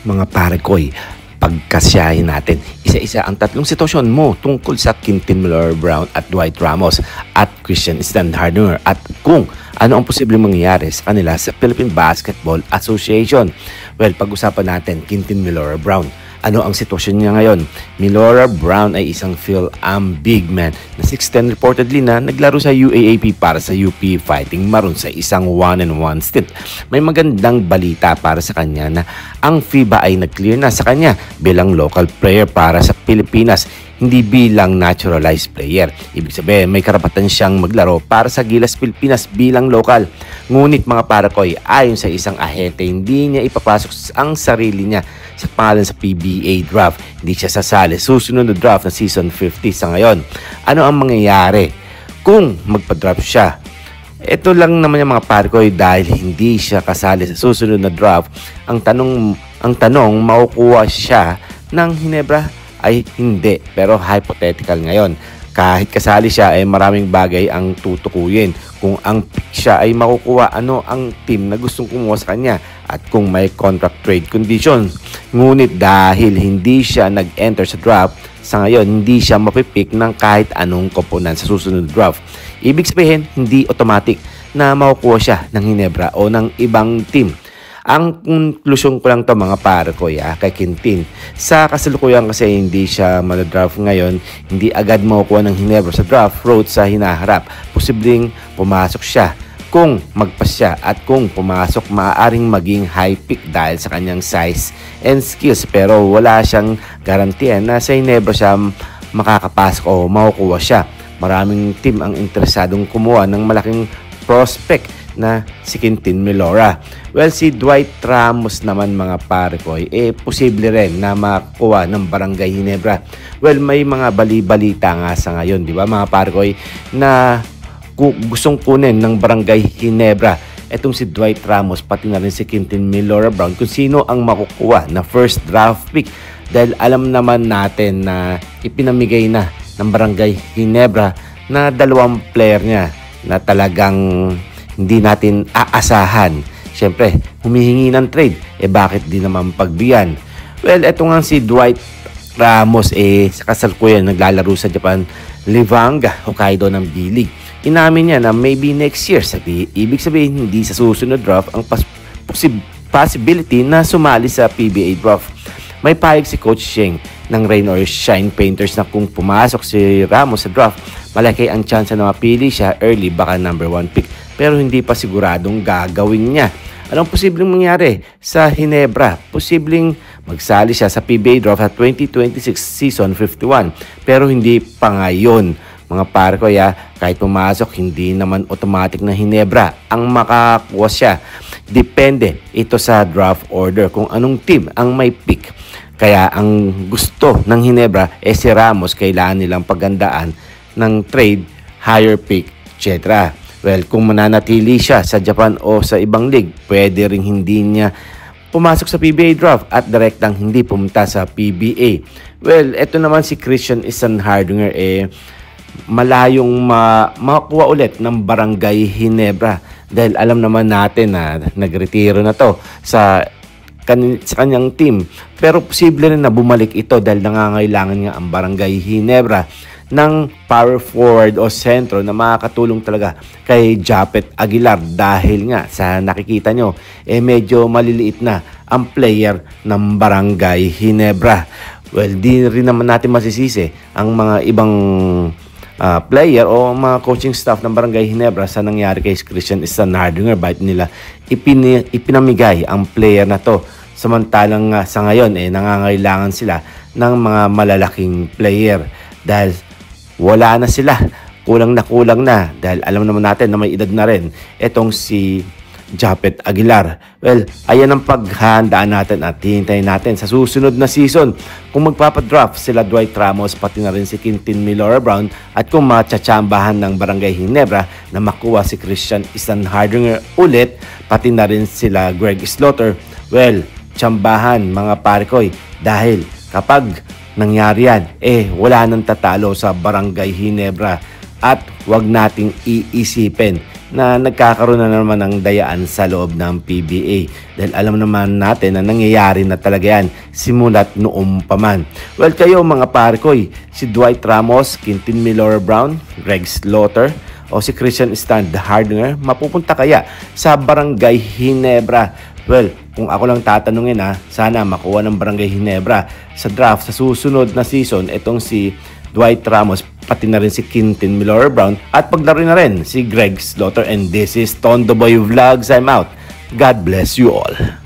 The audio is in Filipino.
Mga pare ko'y pagkasyahin natin isa-isa ang tatlong sitwasyon mo tungkol sa Quintin Miller-Brown at Dwight Ramos at Christian Standhardinger at kung ano ang posibleng mangyayari sa kanila sa Philippine Basketball Association. Well, pag-usapan natin Quintin Miller-Brown. Ano ang sitwasyon niya ngayon? Miller-Brown ay isang Phil-Am big man na 6'10" reportedly na naglaro sa UAAP para sa UP Fighting Maroon sa isang 1-on-1 stint. May magandang balita para sa kanya na ang FIBA ay nag-clear na sa kanya bilang local player para sa Pilipinas, hindi bilang naturalized player. Ibig sabihin, may karapatan siyang maglaro para sa Gilas Pilipinas bilang local. Ngunit mga parakoy, ayon sa isang ahente, hindi niya ipapasok ang sarili niya sa pangalan sa PBA draft. Hindi siya sasali susunod na draft na season 50 sa ngayon. Ano ang mangyayari kung magpa-draft siya? Ito lang naman yung mga parakoy dahil hindi siya kasali sa susunod na draft. Ang tanong, makukuha siya ng Ginebra? Ay hindi, pero hypothetical ngayon. Kahit kasali siya ay maraming bagay ang tutukuyin. Kung ang pick siya ay makukuha, ano ang team na gustong kumuha sa kanya at kung may contract trade conditions. Ngunit dahil hindi siya nag-enter sa draft, sa ngayon hindi siya mapipick ng kahit anong koponan sa susunod draft. Ibig sabihin, hindi automatic na makukuha siya ng Ginebra o ng ibang team. Ang konklusyon ko lang to mga pare ko kay Quintin. Sa kasalukuyan kasi hindi siya maladraft ngayon, hindi agad makukuha ng Ginebra sa draft road sa hinaharap. Posibleng pumasok siya kung magpas siya at kung pumasok maaaring maging high pick dahil sa kanyang size and skills, pero wala siyang garantiya na sa Ginebra siya makakapasok o makukuha siya. Maraming team ang interesadong kumuha ng malaking prospect na si Quintin Milora. Well, si Dwight Ramos naman mga pare ko, posible rin na makakuha ng Barangay Ginebra. Well, may mga bali-balita nga sa ngayon, di ba mga pare ko, na gustong kunin ng Barangay Ginebra etong si Dwight Ramos, pati na rin si Quintin Miller-Brown kung sino ang makukuha na first draft pick. Dahil alam naman natin na ipinamigay na ng Barangay Ginebra na dalawang player niya na talagang hindi natin aasahan. Siyempre, humihingi ng trade. Bakit di naman pagbigyan? Well, eto nga si Dwight Ramos, sa kasalukuyan naglalaro sa Japan Livanga Hokkaido ng B-League. Inamin niya na maybe next year. Ibig sabihin, hindi sa susunod draft ang possibility na sumali sa PBA draft. May pahig si Coach Sheng ng Rain or Shine Painters na kung pumasok si Ramos sa draft, malaki ang chance na mapili siya early, baka number 1 pick. Pero hindi pa siguradong gagawin niya. Anong posibleng mangyari sa Ginebra? Posibleng magsali siya sa PBA draft at 2026 season 51. Pero hindi pa ngayon. Mga pare ko, kahit pumasok, hindi naman automatic na Ginebra ang makakuha siya. Depende ito sa draft order kung anong team ang may pick. Kaya ang gusto ng Ginebra si Ramos, kailangan nilang pagandaan ng trade, higher pick, etc. Well, kung mananatili siya sa Japan o sa ibang league, pwede ring hindi niya pumasok sa PBA draft at direktang hindi pumunta sa PBA. Well, eto naman si Christian Standhardinger, malayong makuha ulit ng Barangay Ginebra dahil alam naman natin na nagretiro na to sa kanyang team. Pero posible rin na bumalik ito dahil nangangailangan nga ang Barangay Ginebra ng power forward o sentro na makakatulong talaga kay Japet Aguilar dahil nga sa nakikita nyo medyo maliliit na ang player ng Barangay Ginebra. Well, di rin naman natin masisisi ang mga ibang player o mga coaching staff ng Barangay Ginebra sa nangyari kay Christian Standhardinger. Bakit nila ipinamigay ang player na to, samantalang sa ngayon nangangailangan sila ng mga malalaking player dahil wala na sila, kulang na dahil alam naman natin na may edad na rin etong si Japet Aguilar. Well, ayan ang paghandaan natin at hihintayin natin sa susunod na season kung magpapadraft sila Dwight Ramos, pati na rin si Quintin Miller-Brown at kung matsatsambahan ng Barangay Ginebra na makuha si Christian Standhardinger ulit, pati na rin sila Greg Slaughter. Well, tsambahan mga parikoy dahil kapag nangyari yan, wala nang tatalo sa Barangay Ginebra at wag nating iisipin na nagkakaroon na naman ng dayaan sa loob ng PBA. Dahil alam naman natin na nangyayari na talaga yan simulat noong pa man. Well, kayo mga parkoy, si Dwight Ramos, Quintin Miller-Brown, Greg Slaughter, o si Christian Stan Hardinger, mapupunta kaya sa Barangay Ginebra? Well, kung ako lang tatanungin sana makuha ng Barangay Ginebra sa draft sa susunod na season itong si Dwight Ramos, pati na rin si Quintin Miller-Brown at paglaro na rin si Greg Slaughter. And this is Tondo Boy Vlogs. I'm out. God bless you all.